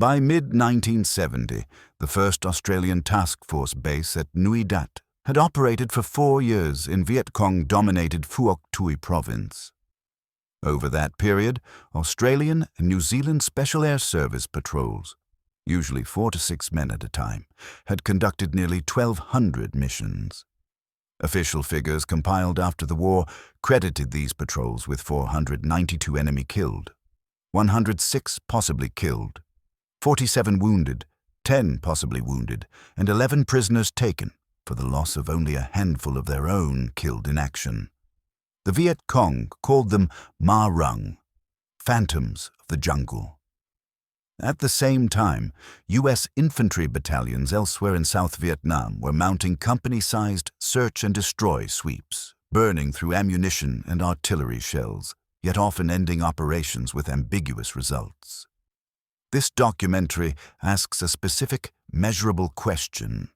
By mid-1970, the first Australian task force base at Nui Dat had operated for 4 years in Viet Cong-dominated Phuoc Tuy province. Over that period, Australian and New Zealand Special Air Service patrols, usually 4 to 6 men at a time, had conducted nearly 1,200 missions. Official figures compiled after the war credited these patrols with 492 enemy killed, 106 possibly killed, 47 wounded, 10 possibly wounded, and 11 prisoners taken, for the loss of only a handful of their own killed in action. The Viet Cong called them Ma Rung, phantoms of the jungle. At the same time, U.S. infantry battalions elsewhere in South Vietnam were mounting company-sized search and destroy sweeps, burning through ammunition and artillery shells, yet often ending operations with ambiguous results. This documentary asks a specific, measurable question.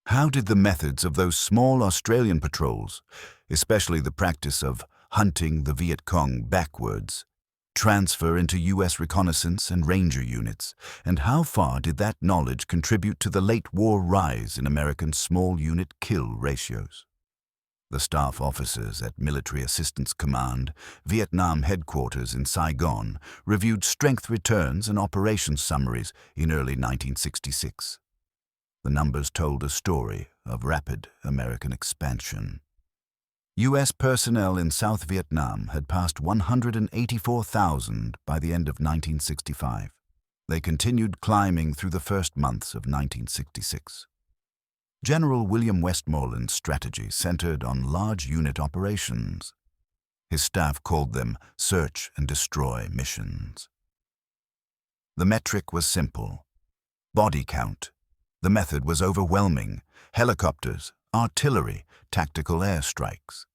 How did the methods of those small Australian patrols, especially the practice of hunting the Viet Cong backwards, transfer into U.S. reconnaissance and ranger units, and how far did that knowledge contribute to the late war rise in American small unit kill ratios? The staff officers at Military Assistance Command, Vietnam headquarters in Saigon, reviewed strength returns and operations summaries in early 1966. The numbers told a story of rapid American expansion. U.S. personnel in South Vietnam had passed 184,000 by the end of 1965. They continued climbing through the first months of 1966. General William Westmoreland's strategy centered on large unit operations. His staff called them search and destroy missions. The metric was simple: body count. The method was overwhelming: helicopters, artillery, tactical airstrikes.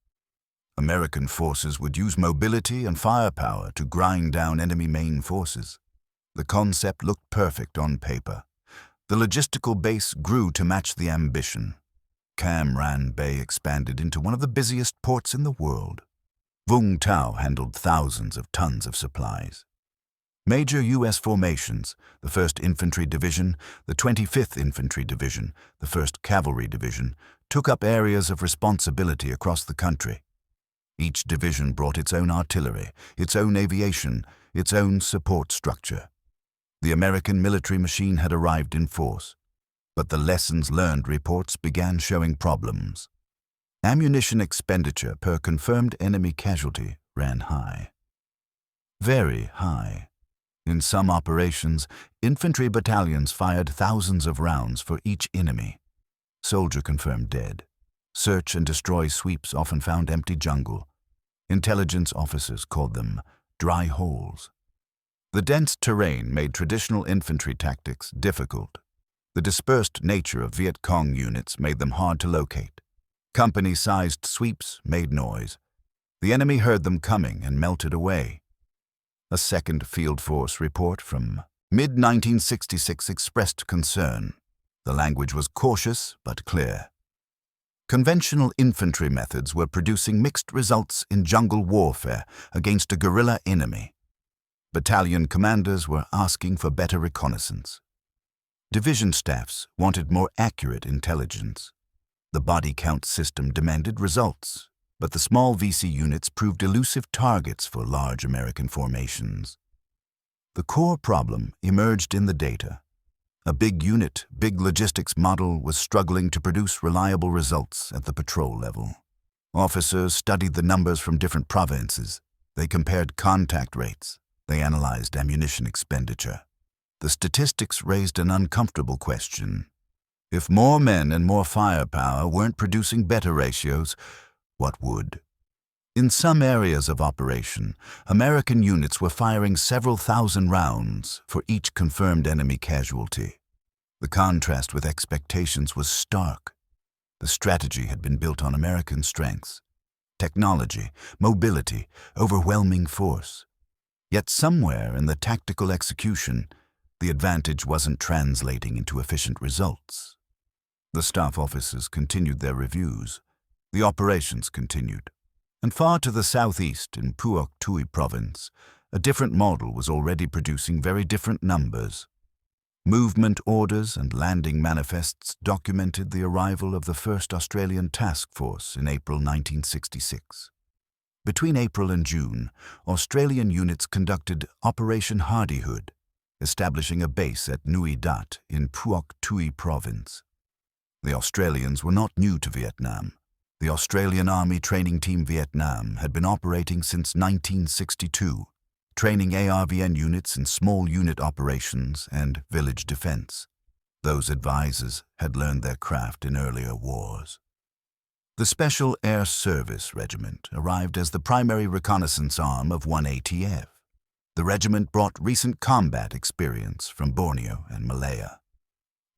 American forces would use mobility and firepower to grind down enemy main forces. The concept looked perfect on paper. The logistical base grew to match the ambition. Cam Ranh Bay expanded into one of the busiest ports in the world. Vung Tau handled thousands of tons of supplies. Major U.S. formations, the 1st Infantry Division, the 25th Infantry Division, the 1st Cavalry Division, took up areas of responsibility across the country. Each division brought its own artillery, its own aviation, its own support structure. The American military machine had arrived in force, but the lessons learned reports began showing problems. Ammunition expenditure per confirmed enemy casualty ran high. Very high. In some operations, infantry battalions fired thousands of rounds for each enemy. Soldier confirmed dead. Search and destroy sweeps often found empty jungle. Intelligence officers called them dry holes. The dense terrain made traditional infantry tactics difficult. The dispersed nature of Viet Cong units made them hard to locate. Company-sized sweeps made noise. The enemy heard them coming and melted away. A second Field Force report from mid-1966 expressed concern. The language was cautious but clear. Conventional infantry methods were producing mixed results in jungle warfare against a guerrilla enemy. Battalion commanders were asking for better reconnaissance. Division staffs wanted more accurate intelligence. The body count system demanded results, but the small VC units proved elusive targets for large American formations. The core problem emerged in the data. A big unit, big logistics model was struggling to produce reliable results at the patrol level. Officers studied the numbers from different provinces. They compared contact rates. They analyzed ammunition expenditure. The statistics raised an uncomfortable question. If more men and more firepower weren't producing better ratios, what would? In some areas of operation, American units were firing several thousand rounds for each confirmed enemy casualty. The contrast with expectations was stark. The strategy had been built on American strengths: technology, mobility, overwhelming force. Yet somewhere in the tactical execution, the advantage wasn't translating into efficient results. The staff officers continued their reviews. The operations continued. And far to the southeast in Phuoc Tuy province, a different model was already producing very different numbers. Movement orders and landing manifests documented the arrival of the first Australian task force in April 1966. Between April and June, Australian units conducted Operation Hardihood, establishing a base at Nui Dat in Phuoc Tuy Province. The Australians were not new to Vietnam. The Australian Army Training Team Vietnam had been operating since 1962, training ARVN units in small unit operations and village defense. Those advisors had learned their craft in earlier wars. The Special Air Service Regiment arrived as the primary reconnaissance arm of 1ATF. The regiment brought recent combat experience from Borneo and Malaya.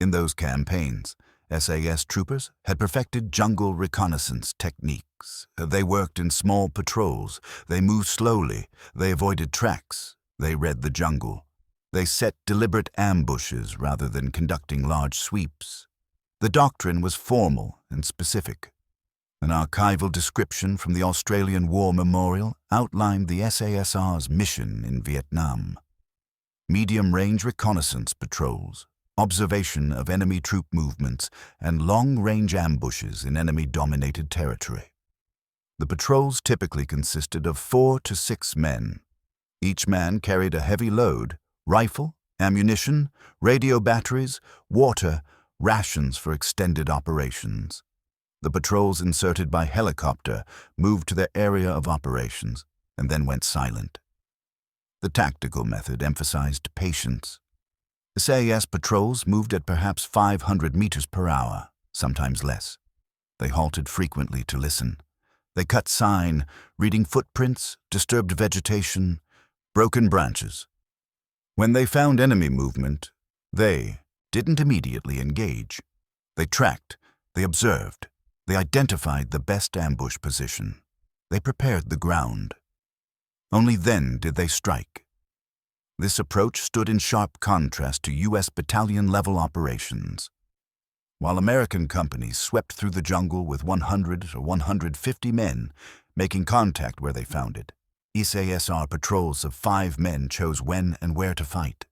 In those campaigns, SAS troopers had perfected jungle reconnaissance techniques. They worked in small patrols, they moved slowly, they avoided tracks, they read the jungle. They set deliberate ambushes rather than conducting large sweeps. The doctrine was formal and specific. An archival description from the Australian War Memorial outlined the SASR's mission in Vietnam. Medium-range reconnaissance patrols, observation of enemy troop movements, and long-range ambushes in enemy-dominated territory. The patrols typically consisted of 4 to 6 men. Each man carried a heavy load, rifle, ammunition, radio batteries, water, rations for extended operations. The patrols inserted by helicopter moved to their area of operations and then went silent. The tactical method emphasized patience. SAS patrols moved at perhaps 500 meters per hour, sometimes less. They halted frequently to listen. They cut sign, reading footprints, disturbed vegetation, broken branches. When they found enemy movement, they didn't immediately engage. They tracked, they observed, they identified the best ambush position. They prepared the ground. Only then did they strike. This approach stood in sharp contrast to U.S. battalion-level operations. While American companies swept through the jungle with 100 or 150 men, making contact where they found it, SASR patrols of 5 men chose when and where to fight.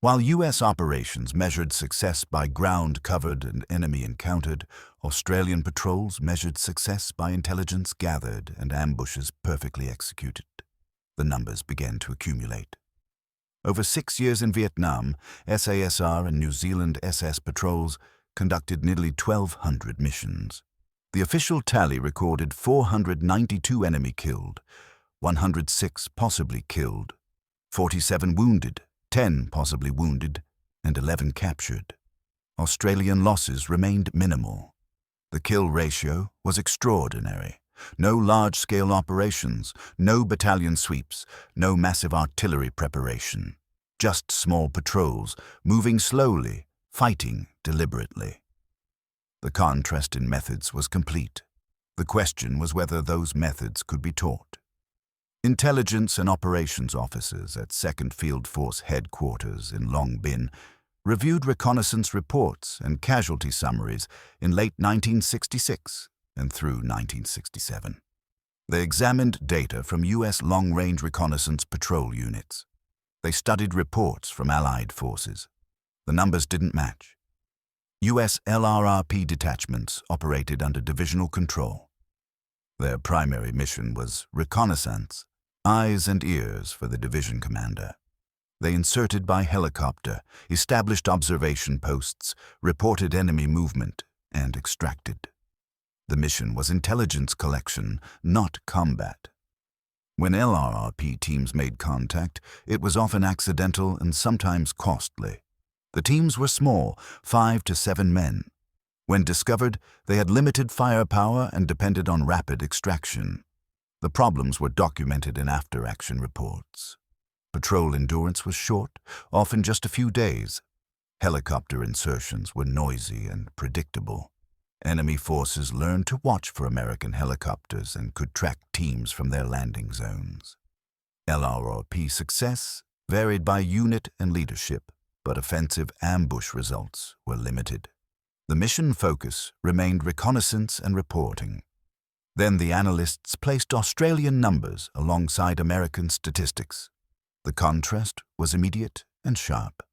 While U.S. operations measured success by ground covered and enemy encountered, Australian patrols measured success by intelligence gathered and ambushes perfectly executed. The numbers began to accumulate. Over 6 years in Vietnam, SASR and New Zealand SAS patrols conducted nearly 1,200 missions. The official tally recorded 492 enemy killed, 106 possibly killed, 47 wounded, 10 possibly wounded, and 11 captured. Australian losses remained minimal. The kill ratio was extraordinary. No large-scale operations, no battalion sweeps, no massive artillery preparation. Just small patrols, moving slowly, fighting deliberately. The contrast in methods was complete. The question was whether those methods could be taught. Intelligence and operations officers at 2nd Field Force Headquarters in Long Bin reviewed reconnaissance reports and casualty summaries in late 1966 and through 1967. They examined data from U.S. long-range reconnaissance patrol units. They studied reports from Allied forces. The numbers didn't match. U.S. LRRP detachments operated under divisional control. Their primary mission was reconnaissance, eyes and ears for the division commander. They inserted by helicopter, established observation posts, reported enemy movement, and extracted. The mission was intelligence collection, not combat. When LRRP teams made contact, it was often accidental and sometimes costly. The teams were small, 5 to 7 men. When discovered, they had limited firepower and depended on rapid extraction. The problems were documented in after-action reports. Patrol endurance was short, often just a few days. Helicopter insertions were noisy and predictable. Enemy forces learned to watch for American helicopters and could track teams from their landing zones. LRRP success varied by unit and leadership, but offensive ambush results were limited. The mission focus remained reconnaissance and reporting. Then the analysts placed Australian numbers alongside American statistics. The contrast was immediate and sharp.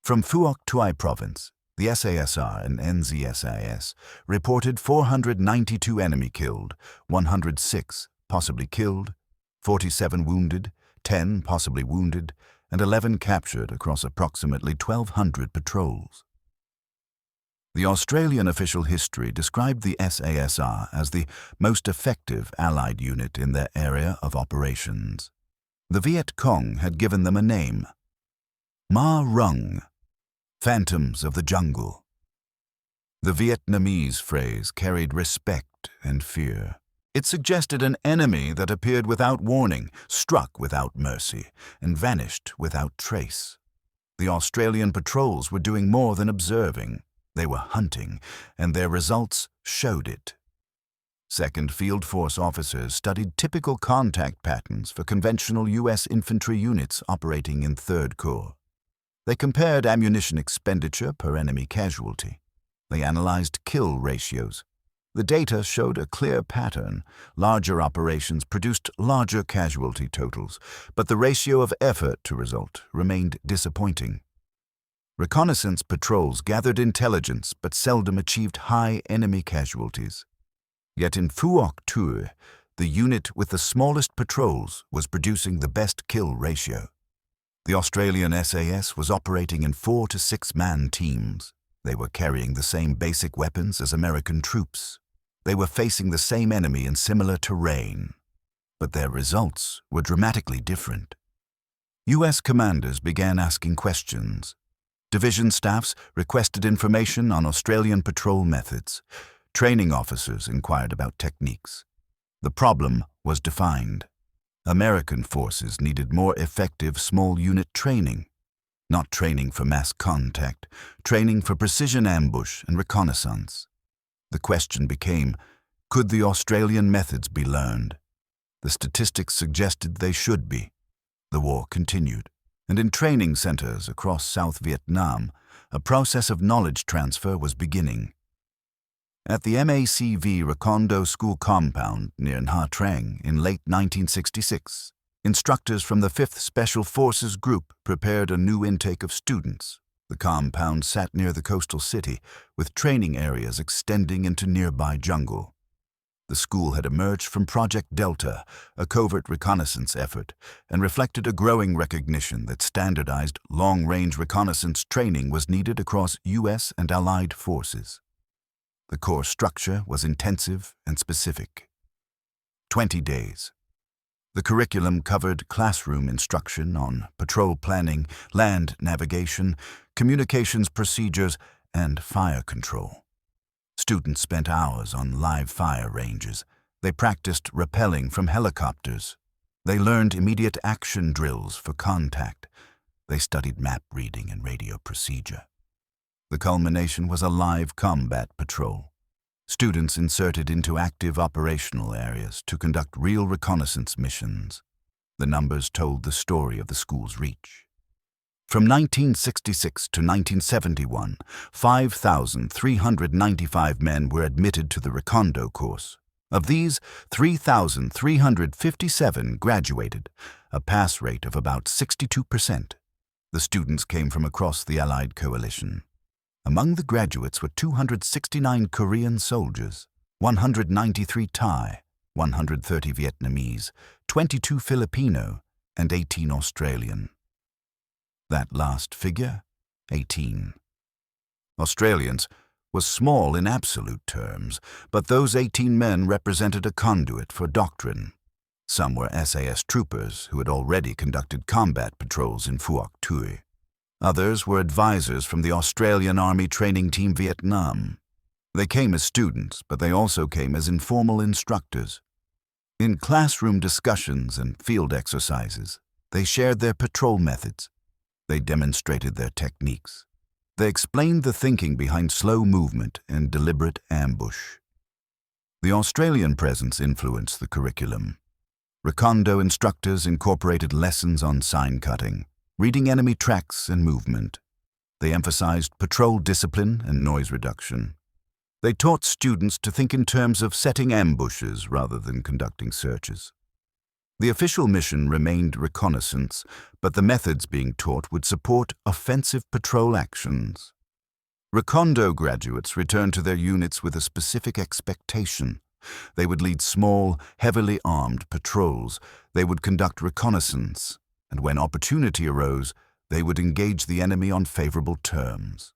From Phuoc Tuy Province, the SASR and NZSAS reported 492 enemy killed, 106 possibly killed, 47 wounded, 10 possibly wounded, and 11 captured across approximately 1,200 patrols. The Australian official history described the SASR as the most effective Allied unit in their area of operations. The Viet Cong had given them a name, Ma Rung, Phantoms of the Jungle. The Vietnamese phrase carried respect and fear. It suggested an enemy that appeared without warning, struck without mercy, and vanished without trace. The Australian patrols were doing more than observing. They were hunting, and their results showed it. 2nd Field Force officers studied typical contact patterns for conventional U.S. infantry units operating in 3rd Corps. They compared ammunition expenditure per enemy casualty. They analyzed kill ratios. The data showed a clear pattern. Larger operations produced larger casualty totals, but the ratio of effort to result remained disappointing. Reconnaissance patrols gathered intelligence but seldom achieved high enemy casualties. Yet in Phuoc Tuy, the unit with the smallest patrols was producing the best kill ratio. The Australian SAS was operating in 4 to 6 man teams. They were carrying the same basic weapons as American troops. They were facing the same enemy in similar terrain. But their results were dramatically different. U.S. commanders began asking questions. Division staffs requested information on Australian patrol methods. Training officers inquired about techniques. The problem was defined. American forces needed more effective small unit training. Not training for mass contact, training for precision ambush and reconnaissance. The question became, could the Australian methods be learned? The statistics suggested they should be. The war continued, and in training centers across South Vietnam, a process of knowledge transfer was beginning. At the MACV Recondo school compound near Nha Trang in late 1966, instructors from the 5th Special Forces Group prepared a new intake of students. The compound sat near the coastal city, with training areas extending into nearby jungle. The school had emerged from Project Delta, a covert reconnaissance effort, and reflected a growing recognition that standardized long-range reconnaissance training was needed across U.S. and Allied forces. The core structure was intensive and specific. 20 days. The curriculum covered classroom instruction on patrol planning, land navigation, communications procedures, and fire control. Students spent hours on live fire ranges. They practiced rappelling from helicopters. They learned immediate action drills for contact. They studied map reading and radio procedure. The culmination was a live combat patrol. Students inserted into active operational areas to conduct real reconnaissance missions. The numbers told the story of the school's reach. From 1966 to 1971, 5,395 men were admitted to the Recondo course. Of these, 3,357 graduated, a pass rate of about 62%. The students came from across the Allied coalition. Among the graduates were 269 Korean soldiers, 193 Thai, 130 Vietnamese, 22 Filipino, and 18 Australian. That last figure, 18. Australians was small in absolute terms, but those 18 men represented a conduit for doctrine. Some were SAS troopers who had already conducted combat patrols in Phuoc Tuy. Others were advisors from the Australian Army Training Team Vietnam. They came as students, but they also came as informal instructors. In classroom discussions and field exercises, they shared their patrol methods. They demonstrated their techniques. They explained the thinking behind slow movement and deliberate ambush. The Australian presence influenced the curriculum. Recondo instructors incorporated lessons on sign cutting, reading enemy tracks and movement. They emphasized patrol discipline and noise reduction. They taught students to think in terms of setting ambushes rather than conducting searches. The official mission remained reconnaissance, but the methods being taught would support offensive patrol actions. Recondo graduates returned to their units with a specific expectation. They would lead small, heavily armed patrols. They would conduct reconnaissance, and when opportunity arose, they would engage the enemy on favorable terms.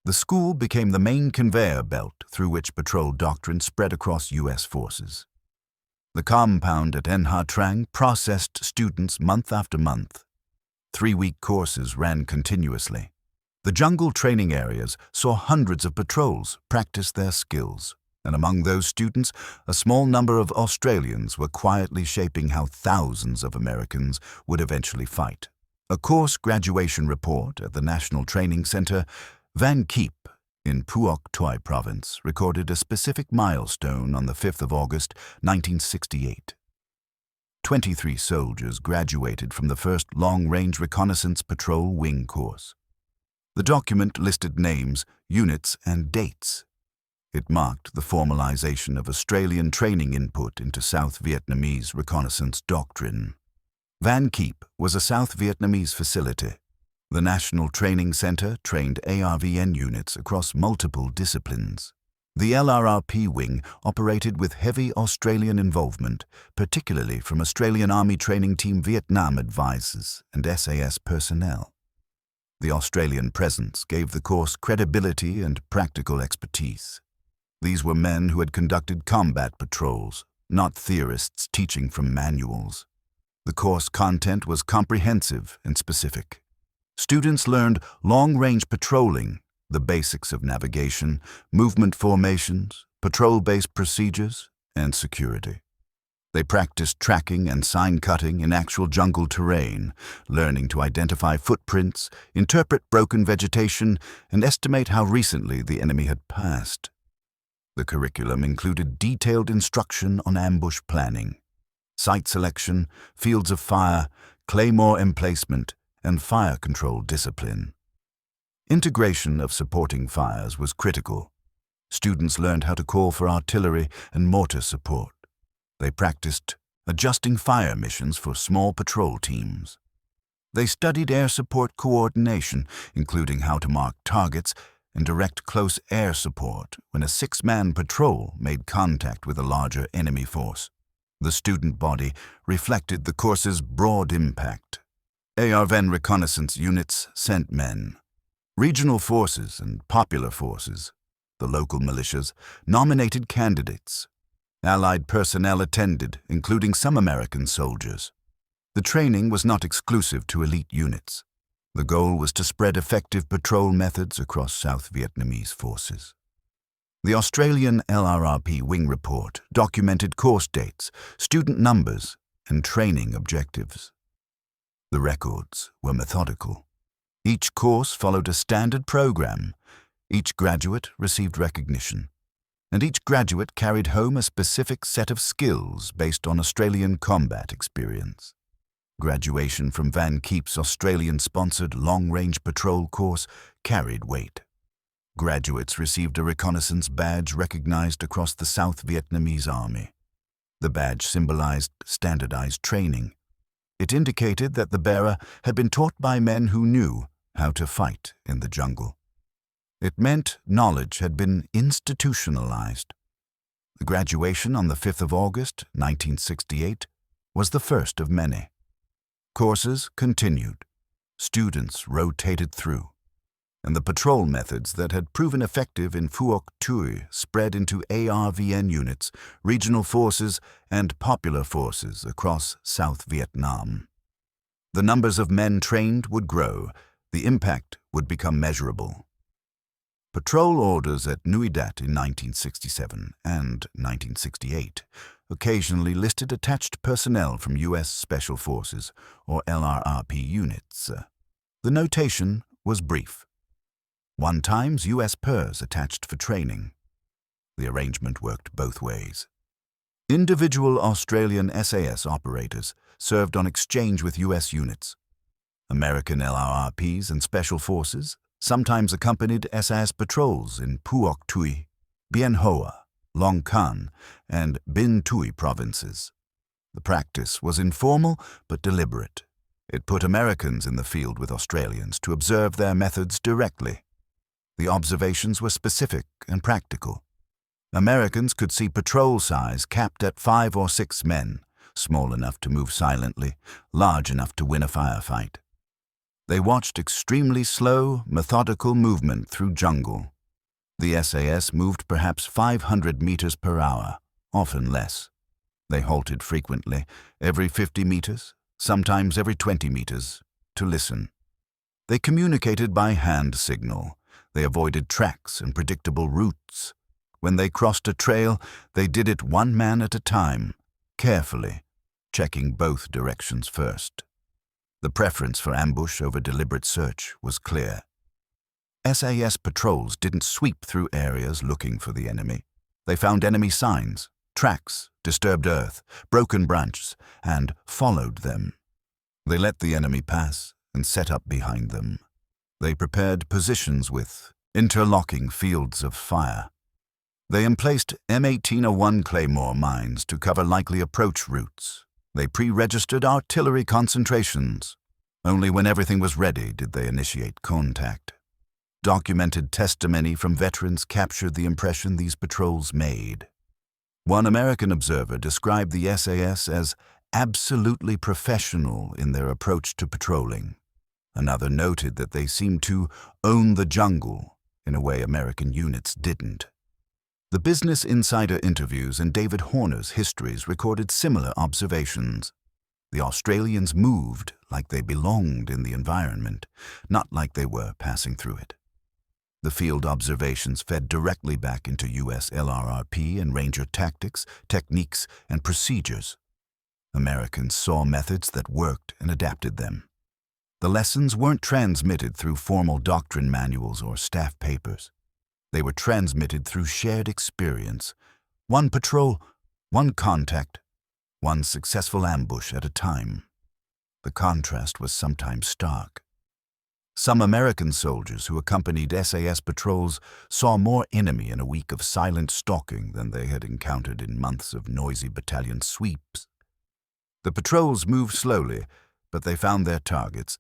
The school became the main conveyor belt through which patrol doctrine spread across U.S. forces. The compound at Nha Trang processed students month after month. 3-week courses ran continuously. The jungle training areas saw hundreds of patrols practice their skills, and among those students, a small number of Australians were quietly shaping how thousands of Americans would eventually fight. A course graduation report at the National Training Center, Kiep, in Phuoc Toi Province, recorded a specific milestone on the 5th of August, 1968. 23 soldiers graduated from the first long-range reconnaissance patrol wing course. The document listed names, units, and dates. It marked the formalization of Australian training input into South Vietnamese reconnaissance doctrine. Kiep was a South Vietnamese facility. The National Training Center trained ARVN units across multiple disciplines. The LRRP wing operated with heavy Australian involvement, particularly from Australian Army Training Team Vietnam advisors and SAS personnel. The Australian presence gave the course credibility and practical expertise. These were men who had conducted combat patrols, not theorists teaching from manuals. The course content was comprehensive and specific. Students learned long-range patrolling, the basics of navigation, movement formations, patrol-based procedures, and security. They practiced tracking and sign-cutting in actual jungle terrain, learning to identify footprints, interpret broken vegetation, and estimate how recently the enemy had passed. The curriculum included detailed instruction on ambush planning, site selection, fields of fire, Claymore emplacement, and fire control discipline. Integration of supporting fires was critical. Students learned how to call for artillery and mortar support. They practiced adjusting fire missions for small patrol teams. They studied air support coordination, including how to mark targets and direct close air support when a 6-man patrol made contact with a larger enemy force. The student body reflected the course's broad impact. ARVN reconnaissance units sent men. Regional forces and popular forces, the local militias, nominated candidates. Allied personnel attended, including some American soldiers. The training was not exclusive to elite units. The goal was to spread effective patrol methods across South Vietnamese forces. The Australian LRRP wing report documented course dates, student numbers, and training objectives. The records were methodical. Each course followed a standard program. Each graduate received recognition, and each graduate carried home a specific set of skills based on Australian combat experience. Graduation from Kiep's Australian-sponsored long-range patrol course carried weight. Graduates received a reconnaissance badge recognized across the South Vietnamese Army. The badge symbolized standardized training. It indicated that the bearer had been taught by men who knew how to fight in the jungle. It meant knowledge had been institutionalized. The graduation on the 5th of August, 1968, was the first of many. Courses continued. Students rotated through. And the patrol methods that had proven effective in Phuoc Toi spread into ARVN units, regional forces, and popular forces across South Vietnam. The numbers of men trained would grow. The impact would become measurable. Patrol orders at Nui Dat in 1967 and 1968 occasionally listed attached personnel from U.S. Special Forces or LRRP units. The notation was brief. 1 times U.S. PERS attached for training. The arrangement worked both ways. Individual Australian SAS operators served on exchange with U.S. units. American LRRPs and Special Forces sometimes accompanied SAS patrols in Phuoc Toi, Bien Hoa, Long Can, and Binh Toi provinces. The practice was informal but deliberate. It put Americans in the field with Australians to observe their methods directly. The observations were specific and practical. Americans could see patrol size capped at 5 or 6 men, small enough to move silently, large enough to win a firefight. They watched extremely slow, methodical movement through jungle. The SAS moved perhaps 500 meters per hour, often less. They halted frequently, every 50 meters, sometimes every 20 meters, to listen. They communicated by hand signal. They avoided tracks and predictable routes. When they crossed a trail, they did it one man at a time, carefully, checking both directions first. The preference for ambush over deliberate search was clear. SAS patrols didn't sweep through areas looking for the enemy. They found enemy signs, tracks, disturbed earth, broken branches, and followed them. They let the enemy pass and set up behind them. They prepared positions with interlocking fields of fire. They emplaced M1801 Claymore mines to cover likely approach routes. They pre-registered artillery concentrations. Only when everything was ready did they initiate contact. Documented testimony from veterans captured the impression these patrols made. One American observer described the SAS as absolutely professional in their approach to patrolling. Another noted that they seemed to own the jungle in a way American units didn't. The Business Insider interviews and David Horner's histories recorded similar observations. The Australians moved like they belonged in the environment, not like they were passing through it. The field observations fed directly back into U.S. LRRP and Ranger tactics, techniques, and procedures. Americans saw methods that worked and adapted them. The lessons weren't transmitted through formal doctrine manuals or staff papers. They were transmitted through shared experience. One patrol, one contact, one successful ambush at a time. The contrast was sometimes stark. Some American soldiers who accompanied SAS patrols saw more enemy in a week of silent stalking than they had encountered in months of noisy battalion sweeps. The patrols moved slowly, but they found their targets.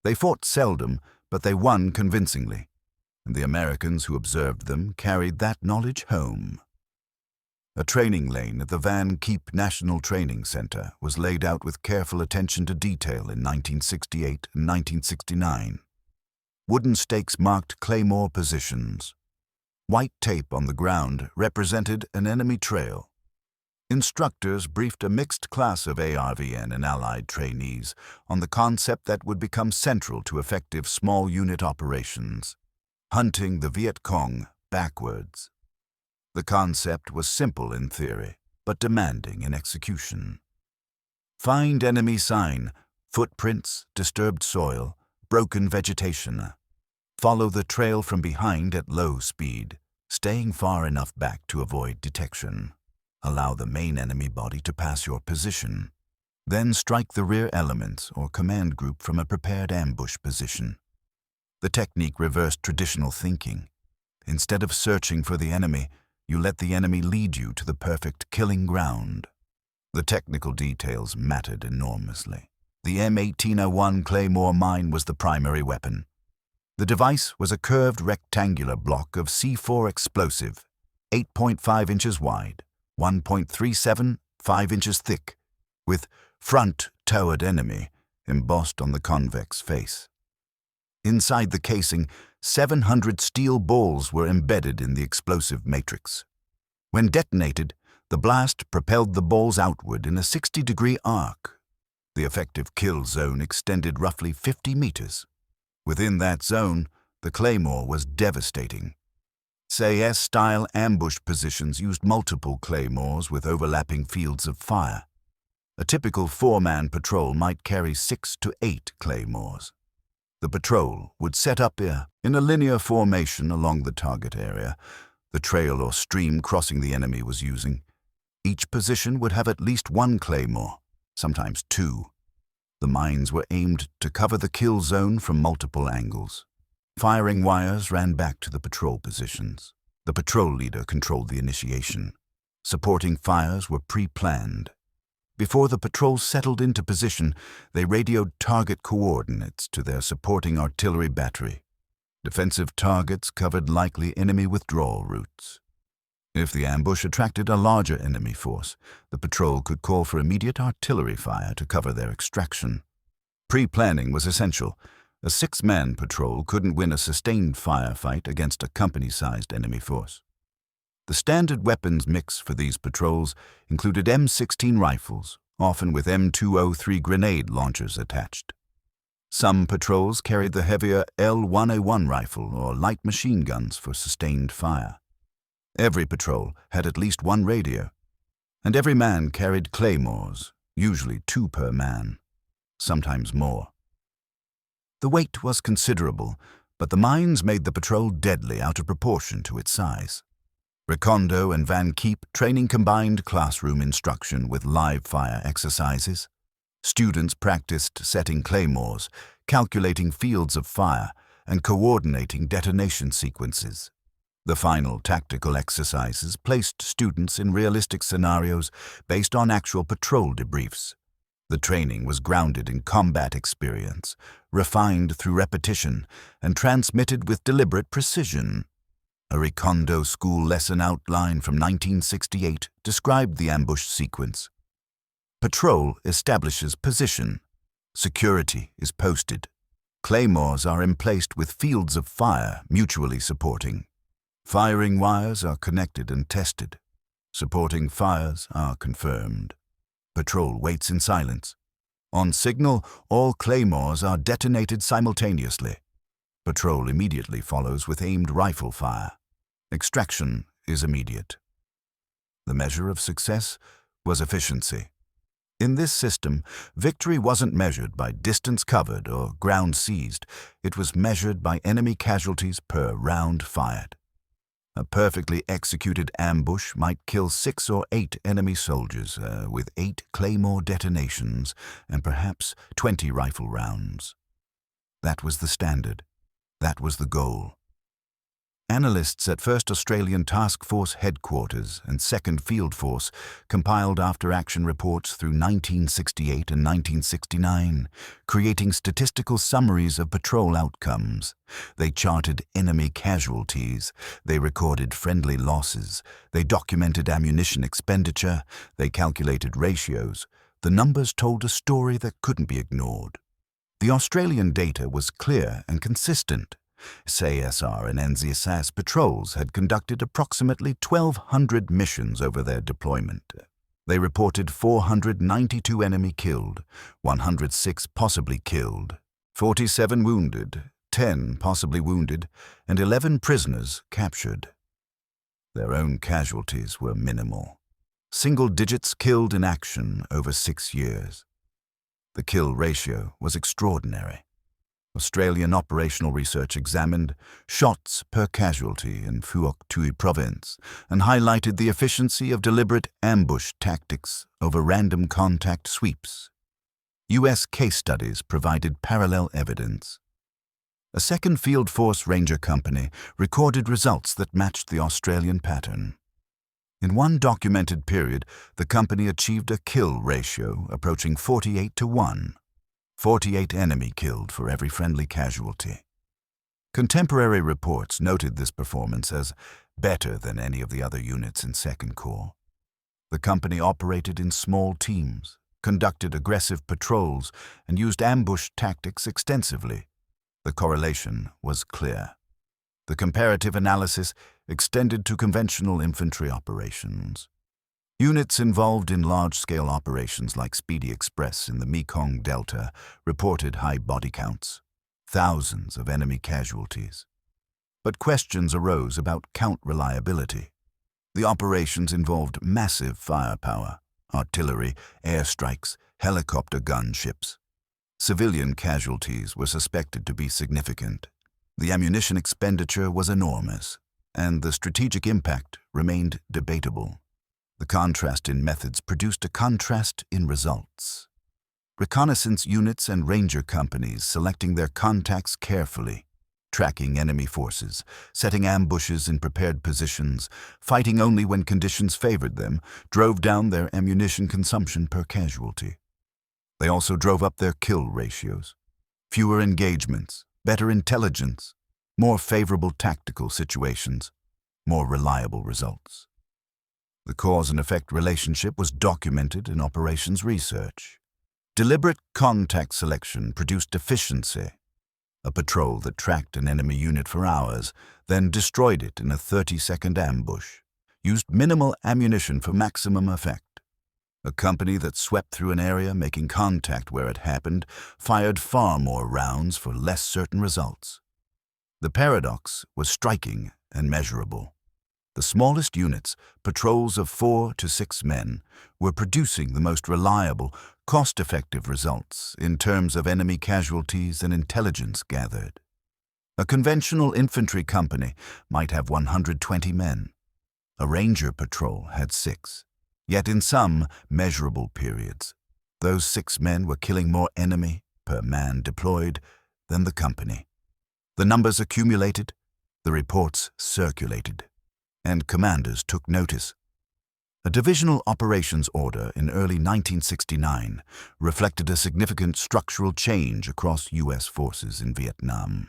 They fought seldom, but they won convincingly, and the Americans who observed them carried that knowledge home. A training lane at the Kiep National Training Center was laid out with careful attention to detail in 1968 and 1969. Wooden stakes marked Claymore positions. White tape on the ground represented an enemy trail. Instructors briefed a mixed class of ARVN and Allied trainees on the concept that would become central to effective small unit operations: hunting the Viet Cong backwards. The concept was simple in theory, but demanding in execution. Find enemy sign, footprints, disturbed soil, broken vegetation. Follow the trail from behind at low speed, staying far enough back to avoid detection. Allow the main enemy body to pass your position. Then strike the rear elements or command group from a prepared ambush position. The technique reversed traditional thinking. Instead of searching for the enemy, you let the enemy lead you to the perfect killing ground. The technical details mattered enormously. The M1801 Claymore mine was the primary weapon. The device was a curved rectangular block of C4 explosive, 8.5 inches wide, 1.375 inches thick, with front towered enemy embossed on the convex face. Inside the casing, 700 steel balls were embedded in the explosive matrix. When detonated, the blast propelled the balls outward in a 60-degree arc. The effective kill zone extended roughly 50 meters. Within that zone, the Claymore was devastating. SAS-style ambush positions used multiple Claymores with overlapping fields of fire. A typical 4-man patrol might carry 6 to 8 Claymores. The patrol would set up in a linear formation along the target area, the trail or stream crossing the enemy was using. Each position would have at least 1 Claymore, sometimes 2. The mines were aimed to cover the kill zone from multiple angles. Firing wires ran back to the patrol positions. The patrol leader controlled the initiation. Supporting fires were pre-planned. Before the patrol settled into position, they radioed target coordinates to their supporting artillery battery. Defensive targets covered likely enemy withdrawal routes. If the ambush attracted a larger enemy force, the patrol could call for immediate artillery fire to cover their extraction. Pre-planning was essential. A 6-man patrol couldn't win a sustained firefight against a company-sized enemy force. The standard weapons mix for these patrols included M16 rifles, often with M203 grenade launchers attached. Some patrols carried the heavier L1A1 rifle or light machine guns for sustained fire. Every patrol had at least one radio, and every man carried claymores, usually 2 per man, sometimes more. The weight was considerable, but the mines made the patrol deadly out of proportion to its size. Recondo and Kiep training combined classroom instruction with live fire exercises. Students practiced setting claymores, calculating fields of fire, and coordinating detonation sequences. The final tactical exercises placed students in realistic scenarios based on actual patrol debriefs. The training was grounded in combat experience, refined through repetition, and transmitted with deliberate precision. A Recondo school lesson outline from 1968 described the ambush sequence. Patrol establishes position. Security is posted. Claymores are emplaced with fields of fire mutually supporting. Firing wires are connected and tested. Supporting fires are confirmed. Patrol waits in silence. On signal, all claymores are detonated simultaneously. Patrol immediately follows with aimed rifle fire. Extraction is immediate. The measure of success was efficiency. In this system, victory wasn't measured by distance covered or ground seized. It was measured by enemy casualties per round fired. A perfectly executed ambush might kill 6 or 8 enemy soldiers with 8 claymore detonations and perhaps 20 rifle rounds. That was the standard. That was the goal. Analysts at 1st Australian Task Force Headquarters and 2nd Field Force compiled after-action reports through 1968 and 1969, creating statistical summaries of patrol outcomes. They charted enemy casualties, they recorded friendly losses, they documented ammunition expenditure, they calculated ratios. The numbers told a story that couldn't be ignored. The Australian data was clear and consistent. SASR and SAS patrols had conducted approximately 1,200 missions over their deployment. They reported 492 enemy killed, 106 possibly killed, 47 wounded, 10 possibly wounded, and 11 prisoners captured. Their own casualties were minimal. Single digits killed in action over 6 years. The kill ratio was extraordinary. Australian operational research examined shots per casualty in Phuoc Tuy province and highlighted the efficiency of deliberate ambush tactics over random contact sweeps. U.S. case studies provided parallel evidence. A 2nd Field Force Ranger Company recorded results that matched the Australian pattern. In one documented period, the company achieved a kill ratio approaching 48-1. 48 enemy killed for every friendly casualty. Contemporary reports noted this performance as better than any of the other units in 2nd Corps. The company operated in small teams, conducted aggressive patrols, and used ambush tactics extensively. The correlation was clear. The comparative analysis extended to conventional infantry operations. Units involved in large-scale operations like Speedy Express in the Mekong Delta reported high body counts, thousands of enemy casualties. But questions arose about count reliability. The operations involved massive firepower, artillery, airstrikes, helicopter gunships. Civilian casualties were suspected to be significant. The ammunition expenditure was enormous, and the strategic impact remained debatable. The contrast in methods produced a contrast in results. Reconnaissance units and ranger companies selecting their contacts carefully, tracking enemy forces, setting ambushes in prepared positions, fighting only when conditions favored them, drove down their ammunition consumption per casualty. They also drove up their kill ratios. Fewer engagements, better intelligence, more favorable tactical situations, more reliable results. The cause and effect relationship was documented in operations research. Deliberate contact selection produced efficiency. A patrol that tracked an enemy unit for hours, then destroyed it in a 30-second ambush, used minimal ammunition for maximum effect. A company that swept through an area making contact where it happened fired far more rounds for less certain results. The paradox was striking and measurable. The smallest units, patrols of 4 to 6 men, were producing the most reliable, cost-effective results in terms of enemy casualties and intelligence gathered. A conventional infantry company might have 120 men. A ranger patrol had 6. Yet in some measurable periods, those 6 men were killing more enemy per man deployed than the company. The numbers accumulated, the reports circulated, and commanders took notice. A divisional operations order in early 1969 reflected a significant structural change across U.S. forces in Vietnam.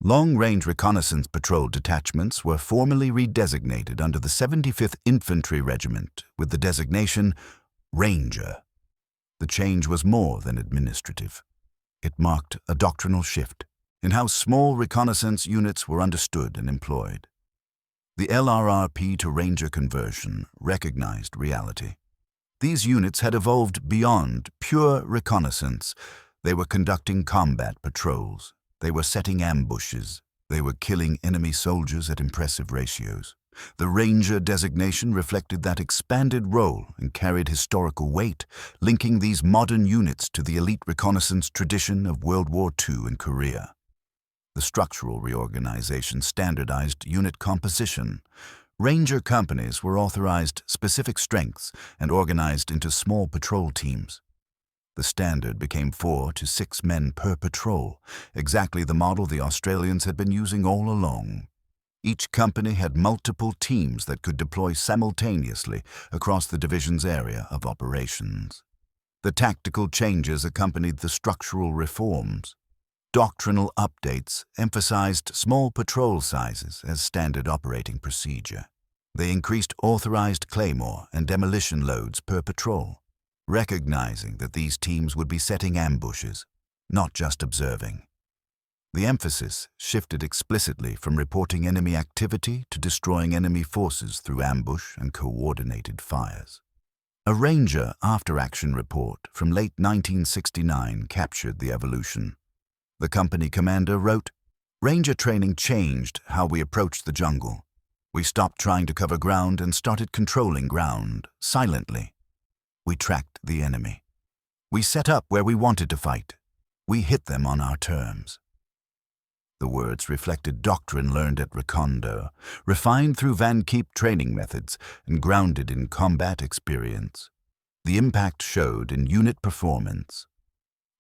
Long-range reconnaissance patrol detachments were formally redesignated under the 75th Infantry Regiment with the designation Ranger. The change was more than administrative. It marked a doctrinal shift in how small reconnaissance units were understood and employed. The LRRP to Ranger conversion recognized reality. These units had evolved beyond pure reconnaissance. They were conducting combat patrols. They were setting ambushes. They were killing enemy soldiers at impressive ratios. The Ranger designation reflected that expanded role and carried historical weight, linking these modern units to the elite reconnaissance tradition of World War II and Korea. The structural reorganization standardized unit composition. Ranger companies were authorized specific strengths and organized into small patrol teams. The standard became 4 to 6 men per patrol, exactly the model the Australians had been using all along. Each company had multiple teams that could deploy simultaneously across the division's area of operations. The tactical changes accompanied the structural reforms. Doctrinal updates emphasized small patrol sizes as standard operating procedure. They increased authorized Claymore and demolition loads per patrol, recognizing that these teams would be setting ambushes, not just observing. The emphasis shifted explicitly from reporting enemy activity to destroying enemy forces through ambush and coordinated fires. A Ranger after-action report from late 1969 captured the evolution. The company commander wrote, "Ranger training changed how we approached the jungle. We stopped trying to cover ground and started controlling ground, silently. We tracked the enemy. We set up where we wanted to fight. We hit them on our terms." The words reflected doctrine learned at Recondo, refined through Kiep training methods and grounded in combat experience. The impact showed in unit performance.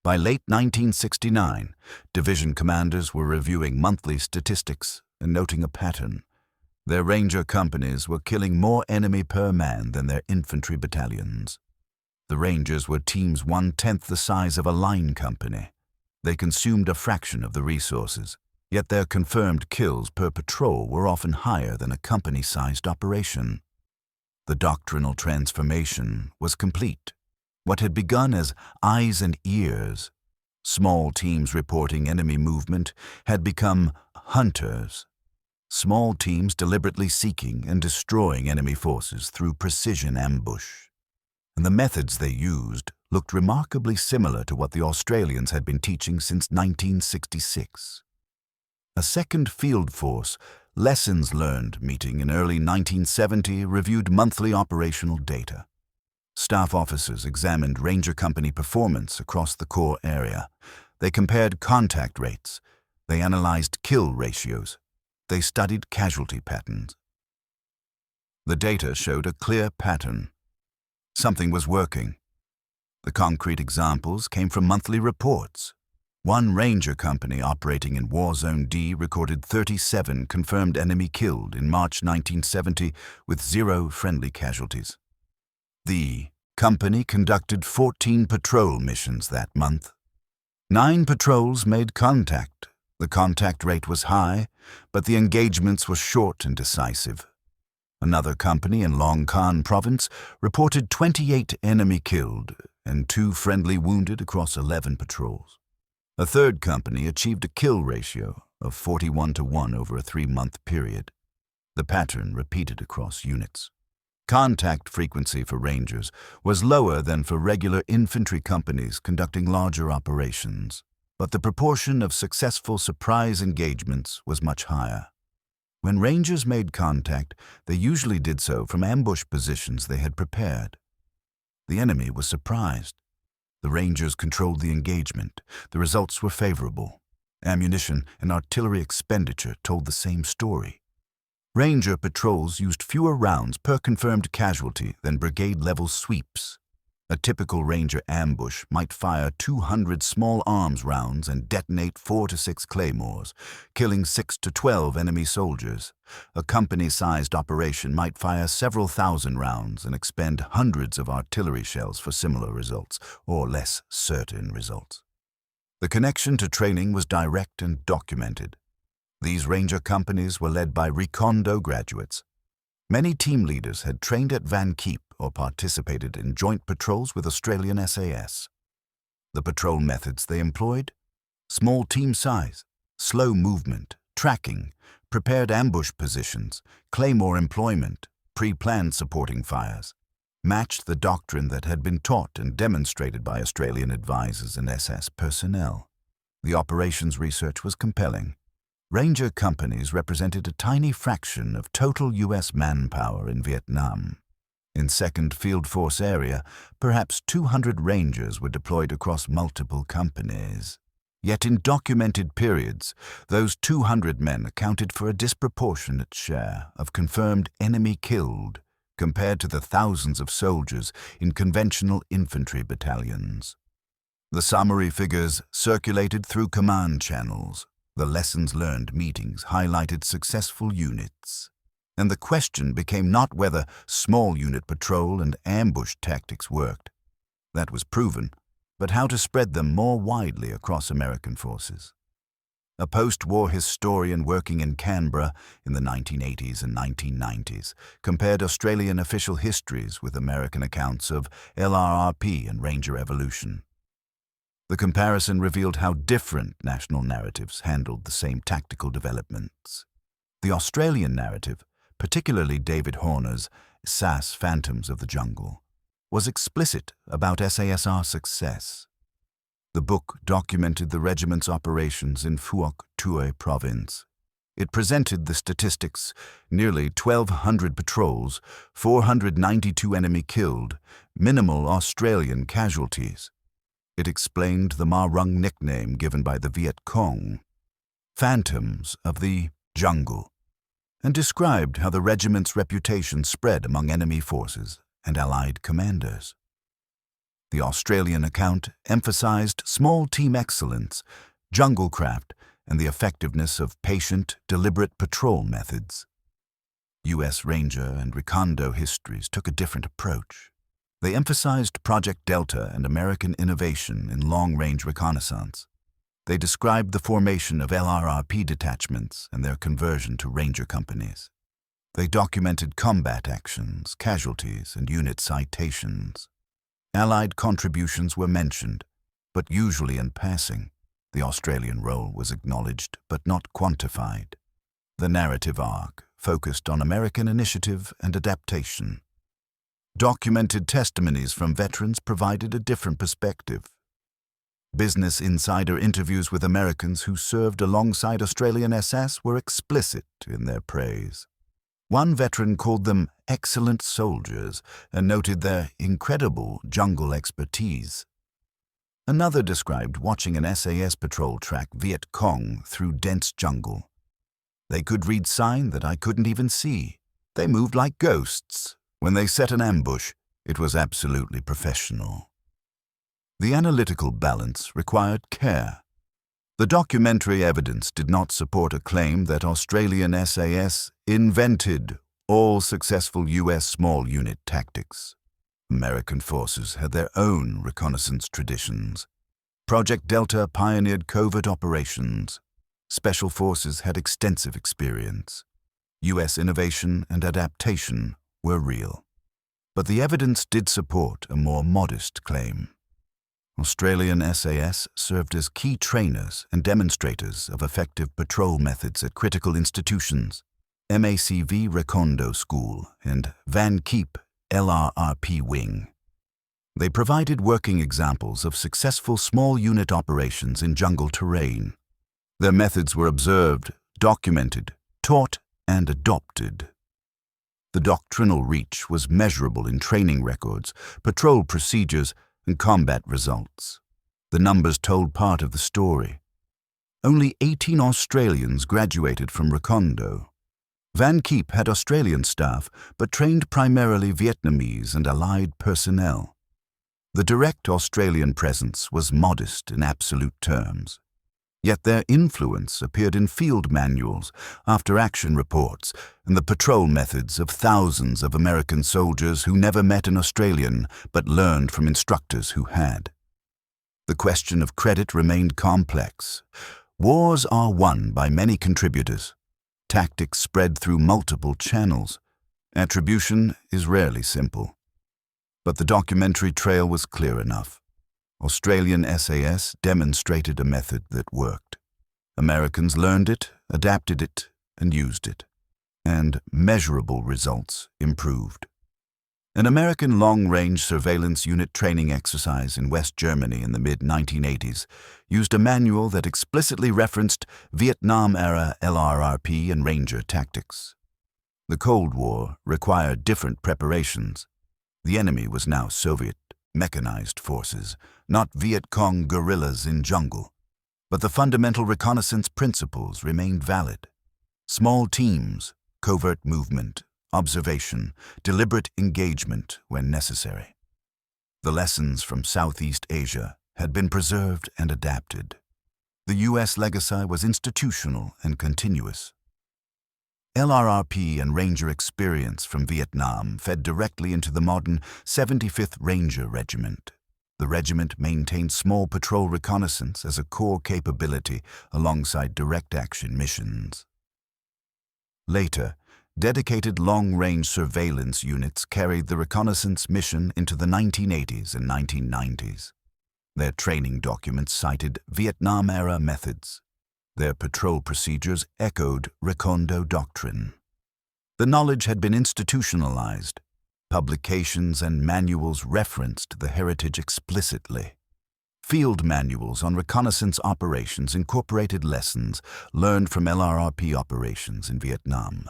By late 1969, division commanders were reviewing monthly statistics and noting a pattern. Their Ranger companies were killing more enemy per man than their infantry battalions. The Rangers were teams 1/10 the size of a line company. They consumed a fraction of the resources, yet their confirmed kills per patrol were often higher than a company-sized operation. The doctrinal transformation was complete. What had begun as eyes and ears, small teams reporting enemy movement, had become hunters. Small teams deliberately seeking and destroying enemy forces through precision ambush. And the methods they used looked remarkably similar to what the Australians had been teaching since 1966. A second field force, lessons learned meeting in early 1970 reviewed monthly operational data. Staff officers examined Ranger company performance across the core area. They compared contact rates. They analyzed kill ratios. They studied casualty patterns. The data showed a clear pattern. Something was working. The concrete examples came from monthly reports. One ranger company operating in War Zone D recorded 37 confirmed enemy killed in March 1970 with 0 friendly casualties. The company conducted 14 patrol missions that month. 9 patrols made contact. The contact rate was high, but the engagements were short and decisive. Another company in Long Khan province reported 28 enemy killed and 2 friendly wounded across 11 patrols. A third company achieved a kill ratio of 41-1 over a 3-month period. The pattern repeated across units. Contact frequency for Rangers was lower than for regular infantry companies conducting larger operations, but the proportion of successful surprise engagements was much higher. When Rangers made contact, they usually did so from ambush positions they had prepared. The enemy was surprised. The Rangers controlled the engagement. The results were favorable. Ammunition and artillery expenditure told the same story. Ranger patrols used fewer rounds per confirmed casualty than brigade-level sweeps. A typical Ranger ambush might fire 200 small arms rounds and detonate 4 to 6 Claymores, killing 6 to 12 enemy soldiers. A company-sized operation might fire several thousand rounds and expend hundreds of artillery shells for similar results, or less certain results. The connection to training was direct and documented. These Ranger companies were led by Recondo graduates. Many team leaders had trained at Kiep or participated in joint patrols with Australian SAS. The patrol methods they employed: small team size, slow movement, tracking, prepared ambush positions, Claymore employment, pre-planned supporting fires, matched the doctrine that had been taught and demonstrated by Australian advisors and SS personnel. The operations research was compelling. Ranger companies represented a tiny fraction of total U.S. manpower in Vietnam. In 2nd Field Force area, perhaps 200 Rangers were deployed across multiple companies. Yet in documented periods, those 200 men accounted for a disproportionate share of confirmed enemy killed compared to the thousands of soldiers in conventional infantry battalions. The summary figures circulated through command channels. The lessons learned meetings highlighted successful units. And the question became not whether small unit patrol and ambush tactics worked. That was proven, but how to spread them more widely across American forces. A post-war historian working in Canberra in the 1980s and 1990s compared Australian official histories with American accounts of LRRP and Ranger evolution. The comparison revealed how different national narratives handled the same tactical developments. The Australian narrative, particularly David Horner's SAS Phantoms of the Jungle, was explicit about SASR success. The book documented the regiment's operations in Phuoc Tuy province. It presented the statistics: nearly 1,200 patrols, 492 enemy killed, minimal Australian casualties. It explained the Ma Rung nickname given by the Viet Cong, Phantoms of the Jungle, and described how the regiment's reputation spread among enemy forces and Allied commanders. The Australian account emphasized small team excellence, jungle craft, and the effectiveness of patient, deliberate patrol methods. U.S. Ranger and Recondo histories took a different approach. They emphasized Project Delta and American innovation in long-range reconnaissance. They described the formation of LRRP detachments and their conversion to Ranger companies. They documented combat actions, casualties, and unit citations. Allied contributions were mentioned, but usually in passing. The Australian role was acknowledged but not quantified. The narrative arc focused on American initiative and adaptation. Documented testimonies from veterans provided a different perspective. Business Insider interviews with Americans who served alongside Australian SAS were explicit in their praise. One veteran called them excellent soldiers and noted their incredible jungle expertise. Another described watching an SAS patrol track Viet Cong through dense jungle. They could read sign that I couldn't even see. They moved like ghosts. When they set an ambush, it was absolutely professional. The analytical balance required care. The documentary evidence did not support a claim that Australian SAS invented all successful U.S. small unit tactics. American forces had their own reconnaissance traditions. Project Delta pioneered covert operations. Special forces had extensive experience. U.S. innovation and adaptation were real. But the evidence did support a more modest claim. Australian SAS served as key trainers and demonstrators of effective patrol methods at critical institutions, MACV Recondo School and Van Kiep LRRP Wing. They provided working examples of successful small unit operations in jungle terrain. Their methods were observed, documented, taught, and adopted. The doctrinal reach was measurable in training records, patrol procedures, and combat results. The numbers told part of the story. Only 18 Australians graduated from Recondo. Van Kiep had Australian staff, but trained primarily Vietnamese and Allied personnel. The direct Australian presence was modest in absolute terms. Yet their influence appeared in field manuals, after-action reports, and the patrol methods of thousands of American soldiers who never met an Australian but learned from instructors who had. The question of credit remained complex. Wars are won by many contributors. Tactics spread through multiple channels. Attribution is rarely simple. But the documentary trail was clear enough. Australian SAS demonstrated a method that worked. Americans learned it, adapted it, and used it. And measurable results improved. An American long-range surveillance unit training exercise in West Germany in the mid-1980s used a manual that explicitly referenced Vietnam-era LRRP and Ranger tactics. The Cold War required different preparations. The enemy was now Soviet mechanized forces, not Viet Cong guerrillas in jungle. But the fundamental reconnaissance principles remained valid. Small teams, covert movement, observation, deliberate engagement when necessary. The lessons from Southeast Asia had been preserved and adapted. The U.S. legacy was institutional and continuous. LRRP and Ranger experience from Vietnam fed directly into the modern 75th Ranger Regiment. The regiment maintained small patrol reconnaissance as a core capability alongside direct action missions. Later, dedicated long-range surveillance units carried the reconnaissance mission into the 1980s and 1990s. Their training documents cited Vietnam-era methods. Their patrol procedures echoed Recondo doctrine. The knowledge had been institutionalized. Publications and manuals referenced the heritage explicitly. Field manuals on reconnaissance operations incorporated lessons learned from LRRP operations in Vietnam.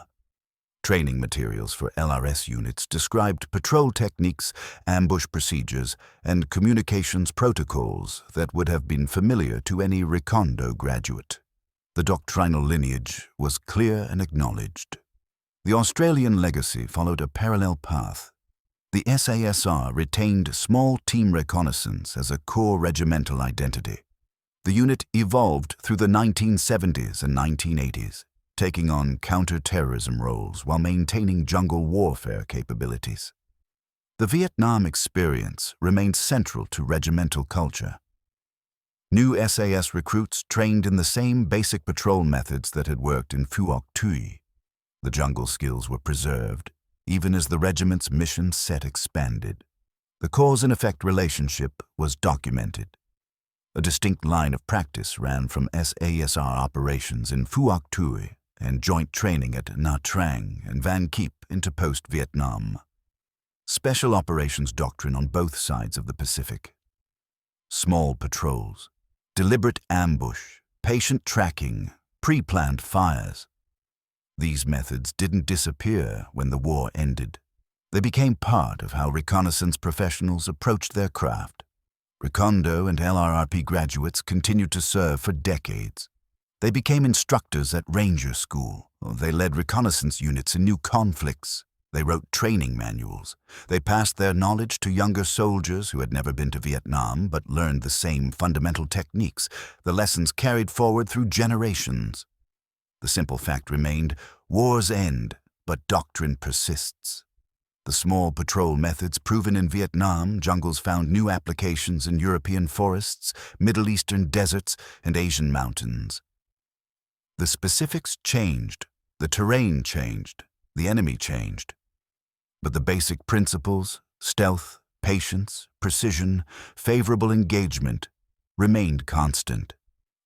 Training materials for LRS units described patrol techniques, ambush procedures, and communications protocols that would have been familiar to any Recondo graduate. The doctrinal lineage was clear and acknowledged. The Australian legacy followed a parallel path. The SASR retained small team reconnaissance as a core regimental identity. The unit evolved through the 1970s and 1980s, taking on counter-terrorism roles while maintaining jungle warfare capabilities. The Vietnam experience remained central to regimental culture. New SAS recruits trained in the same basic patrol methods that had worked in Phuoc Tuy. The jungle skills were preserved, even as the regiment's mission set expanded. The cause-and-effect relationship was documented. A distinct line of practice ran from SASR operations in Phuoc Tuy and joint training at Nha Trang and Van Kiep into post-Vietnam. Special operations doctrine on both sides of the Pacific. Small patrols, deliberate ambush, patient tracking, pre-planned fires. These methods didn't disappear when the war ended. They became part of how reconnaissance professionals approached their craft. Recondo and LRRP graduates continued to serve for decades. They became instructors at Ranger School, or they led reconnaissance units in new conflicts. They wrote training manuals. They passed their knowledge to younger soldiers who had never been to Vietnam but learned the same fundamental techniques, the lessons carried forward through generations. The simple fact remained, wars end, but doctrine persists. The small patrol methods proven in Vietnam, jungles found new applications in European forests, Middle Eastern deserts, and Asian mountains. The specifics changed, the terrain changed, the enemy changed. But the basic principles, stealth, patience, precision, favorable engagement, remained constant.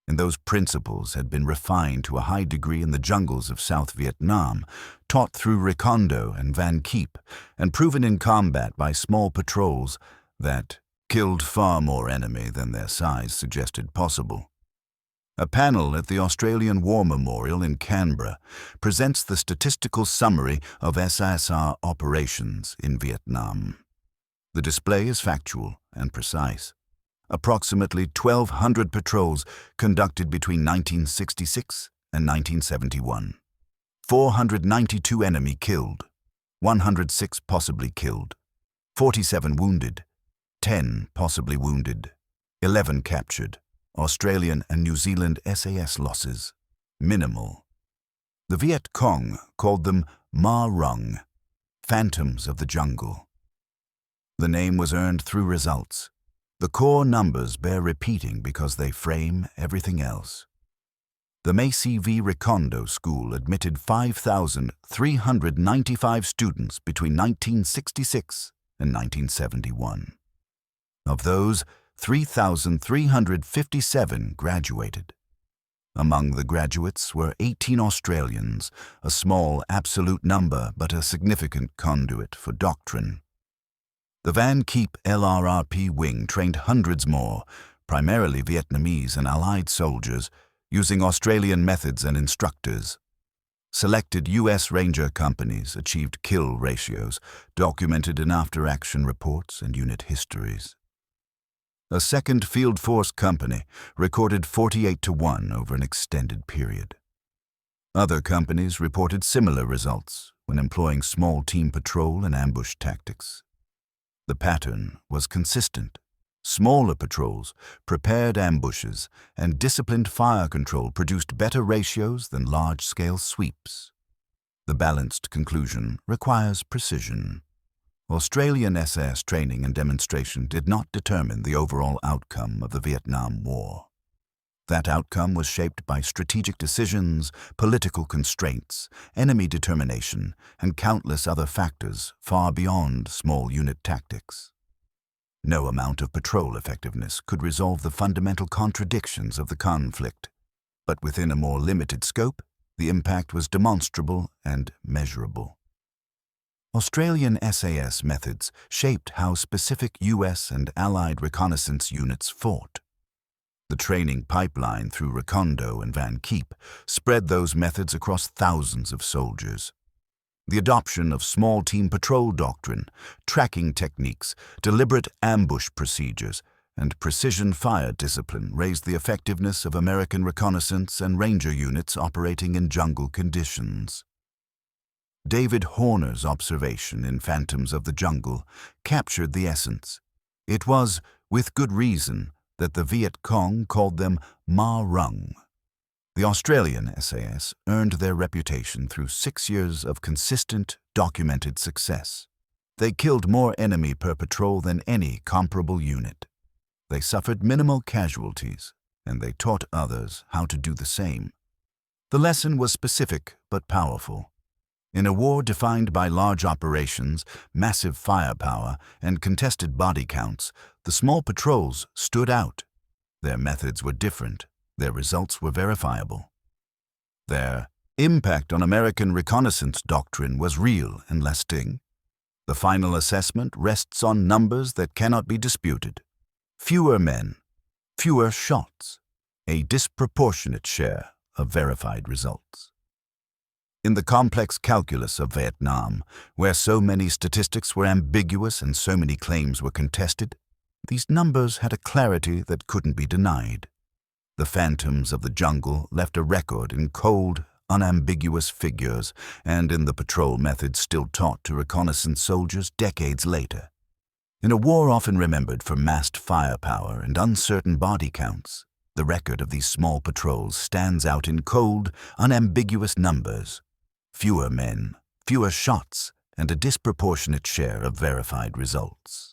And those principles had been refined to a high degree in the jungles of South Vietnam, taught through Recondo and Kiep, and proven in combat by small patrols that killed far more enemy than their size suggested possible. A panel at the Australian War Memorial in Canberra presents the statistical summary of SSR operations in Vietnam. The display is factual and precise. Approximately 1,200 patrols conducted between 1966 and 1971. 492 enemy killed, 106 possibly killed, 47 wounded, 10 possibly wounded, 11 captured. Australian and New Zealand SAS losses, minimal. The Viet Cong called them Ma Rung, phantoms of the jungle. The name was earned through results. The core numbers bear repeating because they frame everything else. The MACV Recondo school admitted 5,395 students between 1966 and 1971. Of those, 3,357 graduated. Among the graduates were 18 Australians, a small absolute number but a significant conduit for doctrine. The Kiep LRRP wing trained hundreds more, primarily Vietnamese and Allied soldiers, using Australian methods and instructors. Selected U.S. Ranger companies achieved kill ratios, documented in after-action reports and unit histories. A second Field Force company recorded 48-1 over an extended period. Other companies reported similar results when employing small team patrol and ambush tactics. The pattern was consistent. Smaller patrols, prepared ambushes, and disciplined fire control produced better ratios than large-scale sweeps. The balanced conclusion requires precision. Australian SAS training and demonstration did not determine the overall outcome of the Vietnam War. That outcome was shaped by strategic decisions, political constraints, enemy determination, and countless other factors far beyond small unit tactics. No amount of patrol effectiveness could resolve the fundamental contradictions of the conflict, but within a more limited scope, the impact was demonstrable and measurable. Australian SAS methods shaped how specific U.S. and Allied reconnaissance units fought. The training pipeline through Recondo and Kiep spread those methods across thousands of soldiers. The adoption of small team patrol doctrine, tracking techniques, deliberate ambush procedures, and precision fire discipline raised the effectiveness of American reconnaissance and ranger units operating in jungle conditions. David Horner's observation in Phantoms of the Jungle captured the essence. It was, with good reason, that the Viet Cong called them Ma Rung. The Australian SAS earned their reputation through 6 years of consistent, documented success. They killed more enemy per patrol than any comparable unit. They suffered minimal casualties, and they taught others how to do the same. The lesson was specific but powerful. In a war defined by large operations, massive firepower, and contested body counts, the small patrols stood out. Their methods were different. Their results were verifiable. Their impact on American reconnaissance doctrine was real and lasting. The final assessment rests on numbers that cannot be disputed. Fewer men, fewer shots, a disproportionate share of verified results. In the complex calculus of Vietnam, where so many statistics were ambiguous and so many claims were contested, these numbers had a clarity that couldn't be denied. The Phantoms of the Jungle left a record in cold, unambiguous figures, and in the patrol method still taught to reconnaissance soldiers decades later. In a war often remembered for massed firepower and uncertain body counts, the record of these small patrols stands out in cold, unambiguous numbers. Fewer men, fewer shots, and a disproportionate share of verified results.